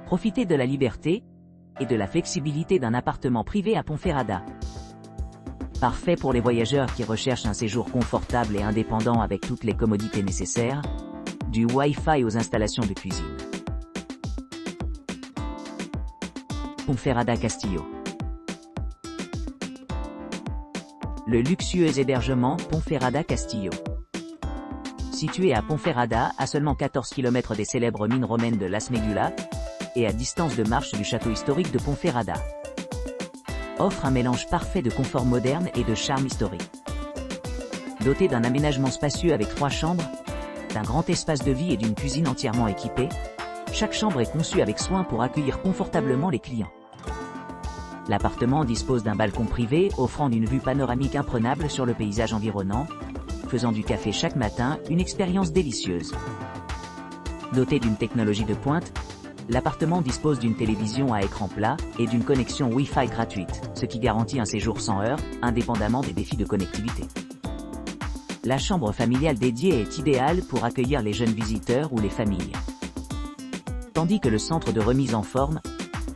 Profitez de la liberté et de la flexibilité d'un appartement privé à Ponferrada. Parfait pour les voyageurs qui recherchent un séjour confortable et indépendant avec toutes les commodités nécessaires, du Wi-Fi aux installations de cuisine. Ponferrada Castillo. Le luxueux hébergement Ponferrada Castillo. Situé à Ponferrada, à seulement 14 km des célèbres mines romaines de Las Medulas, et à distance de marche du château historique de Ponferrada, offre un mélange parfait de confort moderne et de charme historique. Doté d'un aménagement spacieux avec 3 chambres, d'un grand espace de vie et d'une cuisine entièrement équipée, chaque chambre est conçue avec soin pour accueillir confortablement les clients. L'appartement dispose d'un balcon privé offrant une vue panoramique imprenable sur le paysage environnant, faisant du café chaque matin une expérience délicieuse. Doté d'une technologie de pointe, l'appartement dispose d'une télévision à écran plat et d'une connexion Wi-Fi gratuite, ce qui garantit un séjour sans heurts, indépendamment des défis de connectivité. La chambre familiale dédiée est idéale pour accueillir les jeunes visiteurs ou les familles. Tandis que le centre de remise en forme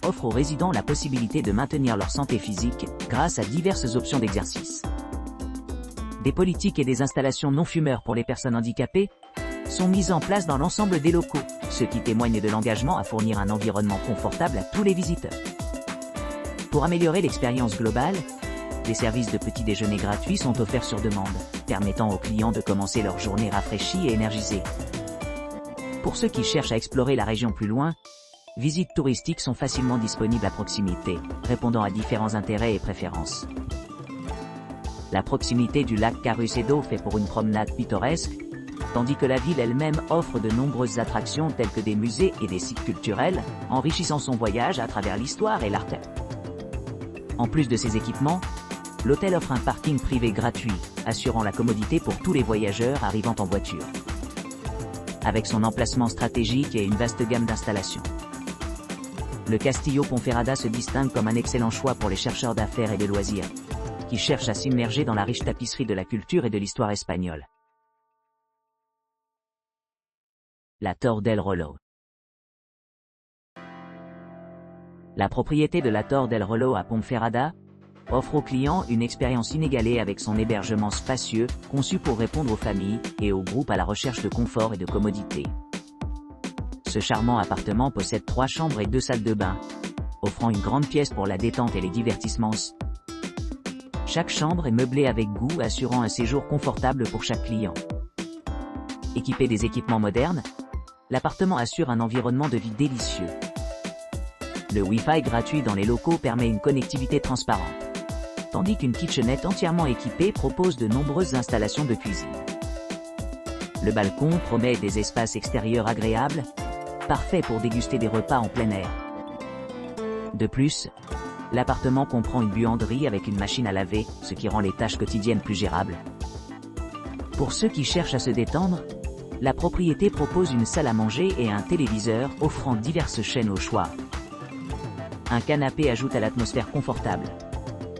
offre aux résidents la possibilité de maintenir leur santé physique grâce à diverses options d'exercice. Des politiques et des installations non-fumeurs pour les personnes handicapées sont mises en place dans l'ensemble des locaux, ce qui témoigne de l'engagement à fournir un environnement confortable à tous les visiteurs. Pour améliorer l'expérience globale, des services de petit déjeuner gratuits sont offerts sur demande, permettant aux clients de commencer leur journée rafraîchie et énergisée. Pour ceux qui cherchent à explorer la région plus loin, visites touristiques sont facilement disponibles à proximité, répondant à différents intérêts et préférences. La proximité du lac Carucedo fait pour une promenade pittoresque, tandis que la ville elle-même offre de nombreuses attractions telles que des musées et des sites culturels, enrichissant son voyage à travers l'histoire et l'art. En plus de ces équipements, l'hôtel offre un parking privé gratuit, assurant la commodité pour tous les voyageurs arrivant en voiture. Avec son emplacement stratégique et une vaste gamme d'installations, le Castillo Ponferrada se distingue comme un excellent choix pour les chercheurs d'affaires et de loisirs, qui cherchent à s'immerger dans la riche tapisserie de la culture et de l'histoire espagnole. La Torre del Reloj. La propriété de la Torre del Reloj à Ponferrada offre aux clients une expérience inégalée avec son hébergement spacieux, conçu pour répondre aux familles et aux groupes à la recherche de confort et de commodité. Ce charmant appartement possède 3 chambres et 2 salles de bain, offrant une grande pièce pour la détente et les divertissements. Chaque chambre est meublée avec goût, assurant un séjour confortable pour chaque client. Équipé des équipements modernes, l'appartement assure un environnement de vie délicieux. Le Wi-Fi gratuit dans les locaux permet une connectivité transparente, tandis qu'une kitchenette entièrement équipée propose de nombreuses installations de cuisine. Le balcon promet des espaces extérieurs agréables, parfaits pour déguster des repas en plein air. De plus, l'appartement comprend une buanderie avec une machine à laver, ce qui rend les tâches quotidiennes plus gérables. Pour ceux qui cherchent à se détendre, la propriété propose une salle à manger et un téléviseur offrant diverses chaînes au choix. Un canapé ajoute à l'atmosphère confortable,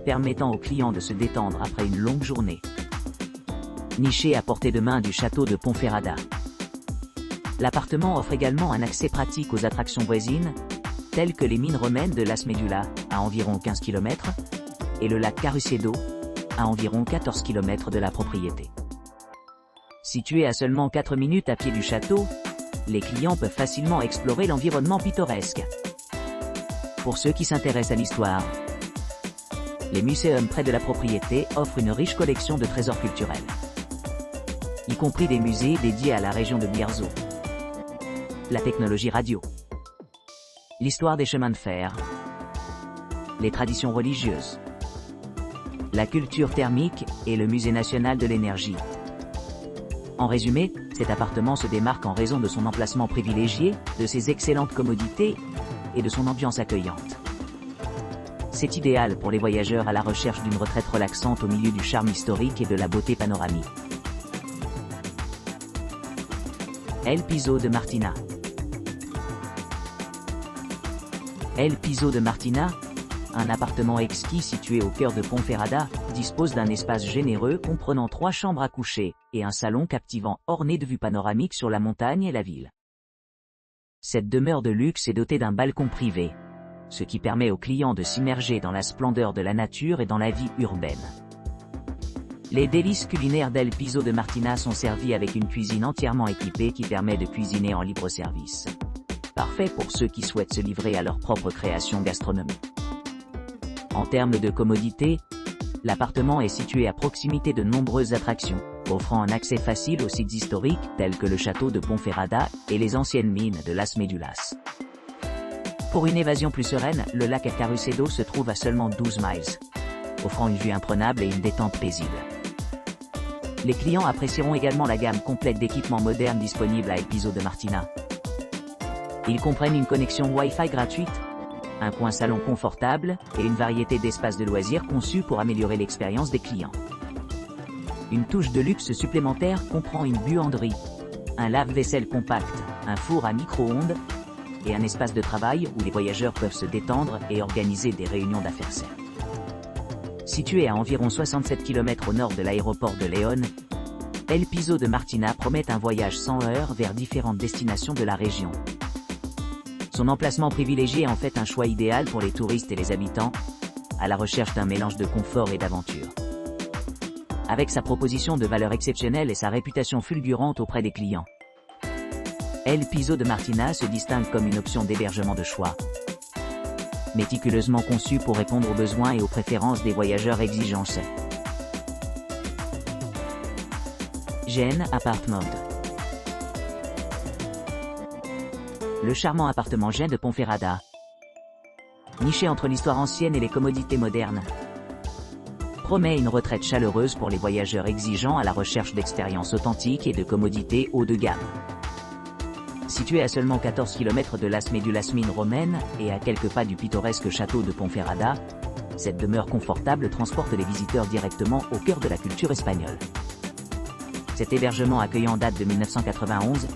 permettant aux clients de se détendre après une longue journée. Niché à portée de main du château de Ponferrada, l'appartement offre également un accès pratique aux attractions voisines, telles que les mines romaines de Las Medulas, à environ 15 km, et le lac Carucedo, à environ 14 km de la propriété. Situé à seulement 4 minutes à pied du château, les clients peuvent facilement explorer l'environnement pittoresque. Pour ceux qui s'intéressent à l'histoire, les muséums près de la propriété offrent une riche collection de trésors culturels, y compris des musées dédiés à la région de Bierzo, la technologie radio, l'histoire des chemins de fer, les traditions religieuses, la culture thermique et le musée national de l'énergie. En résumé, cet appartement se démarque en raison de son emplacement privilégié, de ses excellentes commodités et de son ambiance accueillante. C'est idéal pour les voyageurs à la recherche d'une retraite relaxante au milieu du charme historique et de la beauté panoramique. El Piso de Martina. El Piso de Martina, un appartement exquis situé au cœur de Ponferrada, dispose d'un espace généreux comprenant 3 chambres à coucher et un salon captivant orné de vues panoramiques sur la montagne et la ville. Cette demeure de luxe est dotée d'un balcon privé, ce qui permet aux clients de s'immerger dans la splendeur de la nature et dans la vie urbaine. Les délices culinaires d'El Piso de Martina sont servis avec une cuisine entièrement équipée qui permet de cuisiner en libre service. Parfait pour ceux qui souhaitent se livrer à leur propre création gastronomique. En termes de commodité, l'appartement est situé à proximité de nombreuses attractions, offrant un accès facile aux sites historiques tels que le château de Ponferrada et les anciennes mines de Las Médulas. Pour une évasion plus sereine, le lac Carucedo se trouve à seulement 12 miles, offrant une vue imprenable et une détente paisible. Les clients apprécieront également la gamme complète d'équipements modernes disponibles à El Piso de Martina. Ils comprennent une connexion Wi-Fi gratuite, un coin salon confortable et une variété d'espaces de loisirs conçus pour améliorer l'expérience des clients. Une touche de luxe supplémentaire comprend une buanderie, un lave-vaisselle compact, un four à micro-ondes et un espace de travail où les voyageurs peuvent se détendre et organiser des réunions d'affaires. Situé à environ 67 km au nord de l'aéroport de León, El Piso de Martina promet un voyage sans heurts vers différentes destinations de la région. Son emplacement privilégié en fait un choix idéal pour les touristes et les habitants, à la recherche d'un mélange de confort et d'aventure. Avec sa proposition de valeur exceptionnelle et sa réputation fulgurante auprès des clients, El Piso de Martina se distingue comme une option d'hébergement de choix, méticuleusement conçue pour répondre aux besoins et aux préférences des voyageurs exigeants. Gen Apartment. Le charmant appartement Gen de Ponferrada, niché entre l'histoire ancienne et les commodités modernes, promet une retraite chaleureuse pour les voyageurs exigeants à la recherche d'expériences authentiques et de commodités haut de gamme. Situé à seulement 14 km de Las Médulas mines romaines et à quelques pas du pittoresque château de Ponferrada, cette demeure confortable transporte les visiteurs directement au cœur de la culture espagnole. Cet hébergement accueillant date de 1991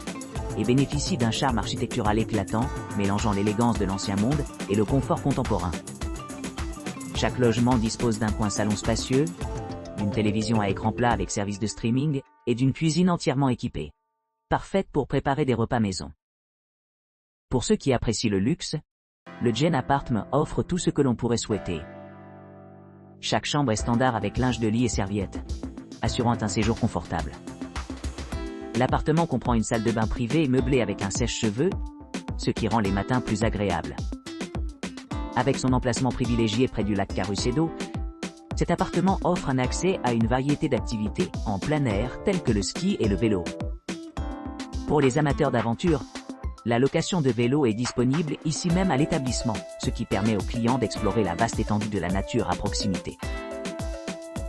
et bénéficie d'un charme architectural éclatant, mélangeant l'élégance de l'ancien monde et le confort contemporain. Chaque logement dispose d'un coin salon spacieux, d'une télévision à écran plat avec service de streaming et d'une cuisine entièrement équipée, parfaite pour préparer des repas maison. Pour ceux qui apprécient le luxe, le Gen Apartment offre tout ce que l'on pourrait souhaiter. Chaque chambre est standard avec linge de lit et serviettes, assurant un séjour confortable. L'appartement comprend une salle de bain privée meublée avec un sèche-cheveux, ce qui rend les matins plus agréables. Avec son emplacement privilégié près du lac Carucedo, cet appartement offre un accès à une variété d'activités en plein air telles que le ski et le vélo. Pour les amateurs d'aventure, la location de vélos est disponible ici même à l'établissement, ce qui permet aux clients d'explorer la vaste étendue de la nature à proximité.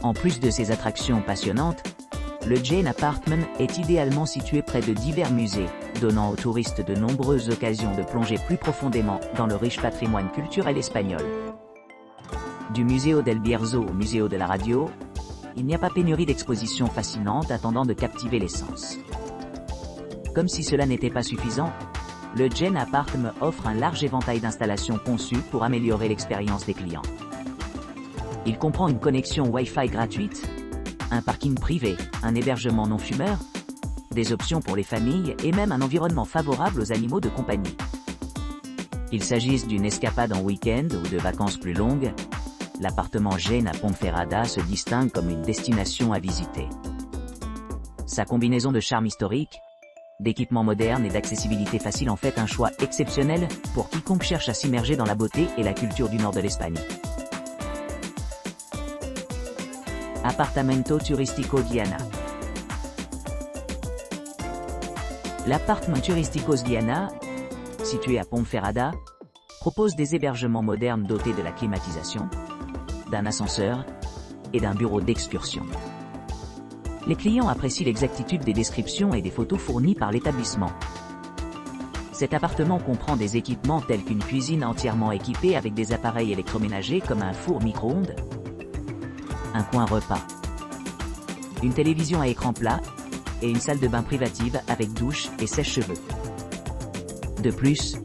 En plus de ces attractions passionnantes, le Gen Apartment est idéalement situé près de divers musées, donnant aux touristes de nombreuses occasions de plonger plus profondément dans le riche patrimoine culturel espagnol. Du Museo del Bierzo au Museo de la Radio, il n'y a pas pénurie d'expositions fascinantes attendant de captiver les sens. Comme si cela n'était pas suffisant, le Gen Apartment offre un large éventail d'installations conçues pour améliorer l'expérience des clients. Il comprend une connexion Wi-Fi gratuite, un parking privé, un hébergement non-fumeur, des options pour les familles et même un environnement favorable aux animaux de compagnie. Qu'il s'agisse d'une escapade en week-end ou de vacances plus longues, l'appartement Gen à Ponferrada se distingue comme une destination à visiter. Sa combinaison de charme historique, d'équipements modernes et d'accessibilité facile en fait un choix exceptionnel pour quiconque cherche à s'immerger dans la beauté et la culture du nord de l'Espagne. Apartamento Turístico Diana. L'appartement Turísticos Diana, situé à Ponferrada, propose des hébergements modernes dotés de la climatisation, d'un ascenseur et d'un bureau d'excursion. Les clients apprécient l'exactitude des descriptions et des photos fournies par l'établissement. Cet appartement comprend des équipements tels qu'une cuisine entièrement équipée avec des appareils électroménagers comme un four micro-ondes, un coin repas, une télévision à écran plat et une salle de bain privative avec douche et sèche-cheveux. De plus,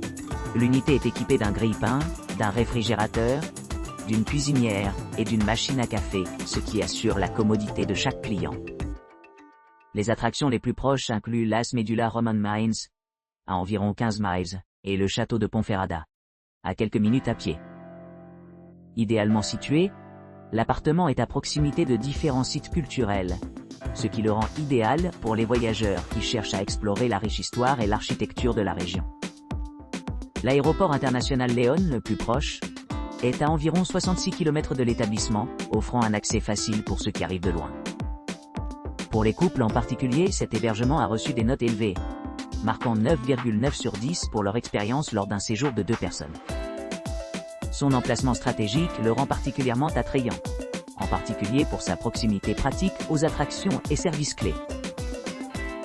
l'unité est équipée d'un grille-pain, d'un réfrigérateur, d'une cuisinière et d'une machine à café, ce qui assure la commodité de chaque client. Les attractions les plus proches incluent Las Médulas Roman Mines, à environ 15 miles, et le château de Ponferrada, à quelques minutes à pied. Idéalement situé, l'appartement est à proximité de différents sites culturels, ce qui le rend idéal pour les voyageurs qui cherchent à explorer la riche histoire et l'architecture de la région. L'aéroport international León, le plus proche, est à environ 66 km de l'établissement, offrant un accès facile pour ceux qui arrivent de loin. Pour les couples en particulier, cet hébergement a reçu des notes élevées, marquant 9,9 sur 10 pour leur expérience lors d'un séjour de 2 personnes. Son emplacement stratégique le rend particulièrement attrayant, en particulier pour sa proximité pratique aux attractions et services clés.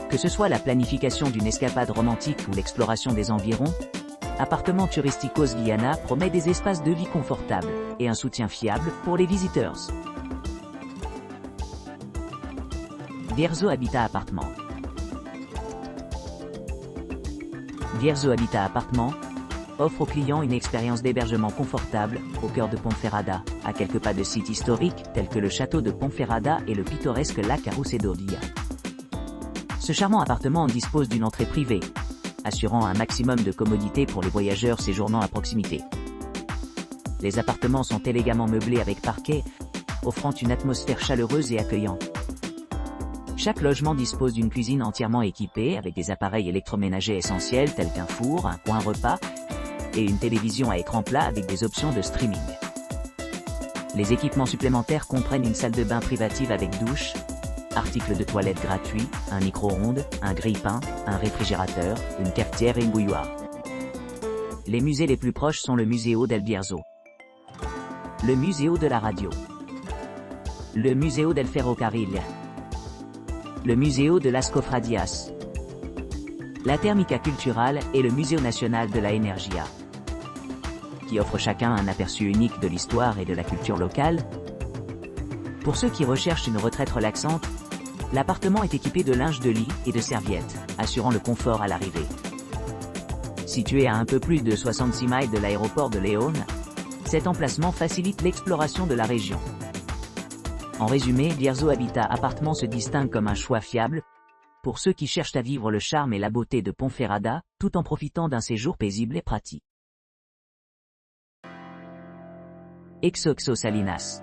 Que ce soit la planification d'une escapade romantique ou l'exploration des environs, Appartement Turísticos Viana promet des espaces de vie confortables et un soutien fiable pour les visiteurs. Bierzo Habitat Appartement. Bierzo Habitat Appartement offre aux clients une expérience d'hébergement confortable au cœur de Ponferrada, à quelques pas de sites historiques tels que le château de Ponferrada et le pittoresque lac Arrucedovilla. Ce charmant appartement dispose d'une entrée privée, assurant un maximum de commodité pour les voyageurs séjournant à proximité. Les appartements sont élégamment meublés avec parquet, offrant une atmosphère chaleureuse et accueillante. Chaque logement dispose d'une cuisine entièrement équipée avec des appareils électroménagers essentiels tels qu'un four, un coin repas et une télévision à écran plat avec des options de streaming. Les équipements supplémentaires comprennent une salle de bain privative avec douche, articles de toilette gratuits, un micro-ondes, un grille-pain, un réfrigérateur, une cafetière et une bouilloire. Les musées les plus proches sont le Museo del Bierzo, le Museo de la Radio, le Museo del Ferrocarril, le Museo de las Cofradías, la Thermica Cultural et le Museo Nacional de la Energia, qui offrent chacun un aperçu unique de l'histoire et de la culture locale. Pour ceux qui recherchent une retraite relaxante, l'appartement est équipé de linge de lit et de serviettes, assurant le confort à l'arrivée. Situé à un peu plus de 66 miles de l'aéroport de León, cet emplacement facilite l'exploration de la région. En résumé, Bierzo Habitat Appartement se distingue comme un choix fiable pour ceux qui cherchent à vivre le charme et la beauté de Ponferrada, tout en profitant d'un séjour paisible et pratique. XOXO Salinas.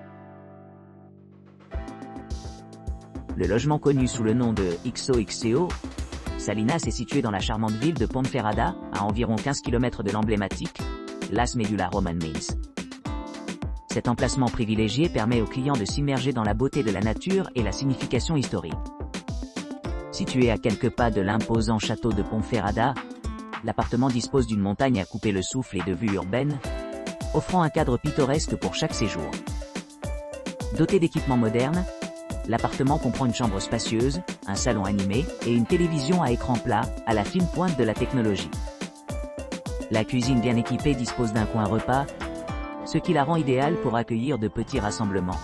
Le logement connu sous le nom de XOXO Salinas est situé dans la charmante ville de Ponferrada, à environ 15 km de l'emblématique Las Medulla Roman Mills. Cet emplacement privilégié permet aux clients de s'immerger dans la beauté de la nature et la signification historique. Situé à quelques pas de l'imposant château de Ponferrada, l'appartement dispose d'une montagne à couper le souffle et de vues urbaines, offrant un cadre pittoresque pour chaque séjour. Doté d'équipements modernes, l'appartement comprend une chambre spacieuse, un salon animé et une télévision à écran plat, à la fine pointe de la technologie. La cuisine bien équipée dispose d'un coin repas, ce qui la rend idéale pour accueillir de petits rassemblements.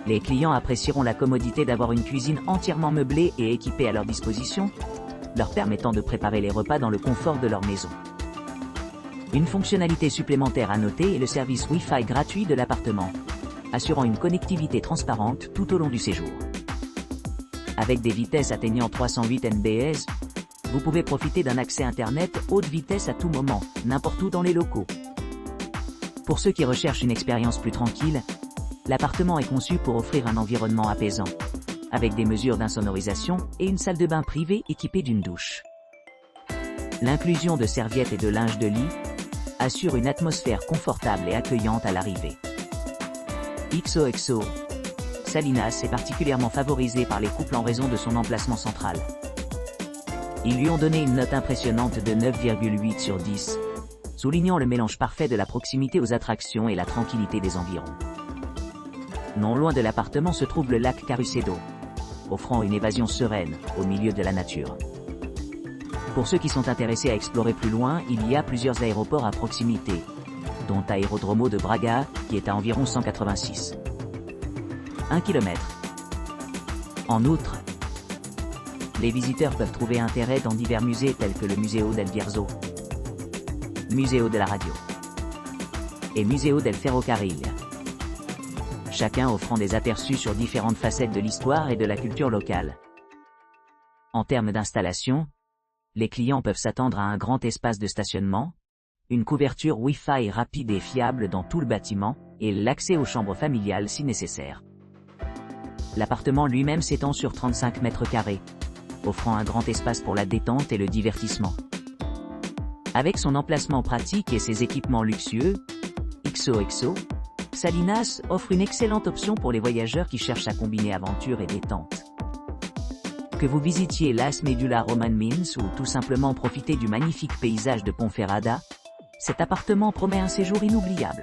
Les clients apprécieront la commodité d'avoir une cuisine entièrement meublée et équipée à leur disposition, leur permettant de préparer les repas dans le confort de leur maison. Une fonctionnalité supplémentaire à noter est le service Wi-Fi gratuit de l'appartement, assurant une connectivité transparente tout au long du séjour. Avec des vitesses atteignant 308 Mbps, vous pouvez profiter d'un accès Internet haute vitesse à tout moment, n'importe où dans les locaux. Pour ceux qui recherchent une expérience plus tranquille, l'appartement est conçu pour offrir un environnement apaisant, avec des mesures d'insonorisation et une salle de bain privée équipée d'une douche. L'inclusion de serviettes et de linge de lit assure une atmosphère confortable et accueillante à l'arrivée. XOXO Salinas est particulièrement favorisé par les couples en raison de son emplacement central. Ils lui ont donné une note impressionnante de 9,8 sur 10, soulignant le mélange parfait de la proximité aux attractions et la tranquillité des environs. Non loin de l'appartement se trouve le lac Carucedo, offrant une évasion sereine au milieu de la nature. Pour ceux qui sont intéressés à explorer plus loin, il y a plusieurs aéroports à proximité, dont Aerodromo de Braga, qui est à environ 186 km. En outre, les visiteurs peuvent trouver intérêt dans divers musées tels que le Museo del Bierzo, Museo de la Radio et Museo del Ferrocarril, chacun offrant des aperçus sur différentes facettes de l'histoire et de la culture locale. En termes d'installation, Les clients peuvent s'attendre à un grand espace de stationnement, une couverture Wi-Fi rapide et fiable dans tout le bâtiment, et l'accès aux chambres familiales si nécessaire. L'appartement lui-même s'étend sur 35 mètres carrés, offrant un grand espace pour la détente et le divertissement. Avec son emplacement pratique et ses équipements luxueux, XOXO, Salinas offre une excellente option pour les voyageurs qui cherchent à combiner aventure et détente. Que vous visitiez Las Medulla Roman Mines ou tout simplement profiter du magnifique paysage de Ponferrada, cet appartement promet un séjour inoubliable.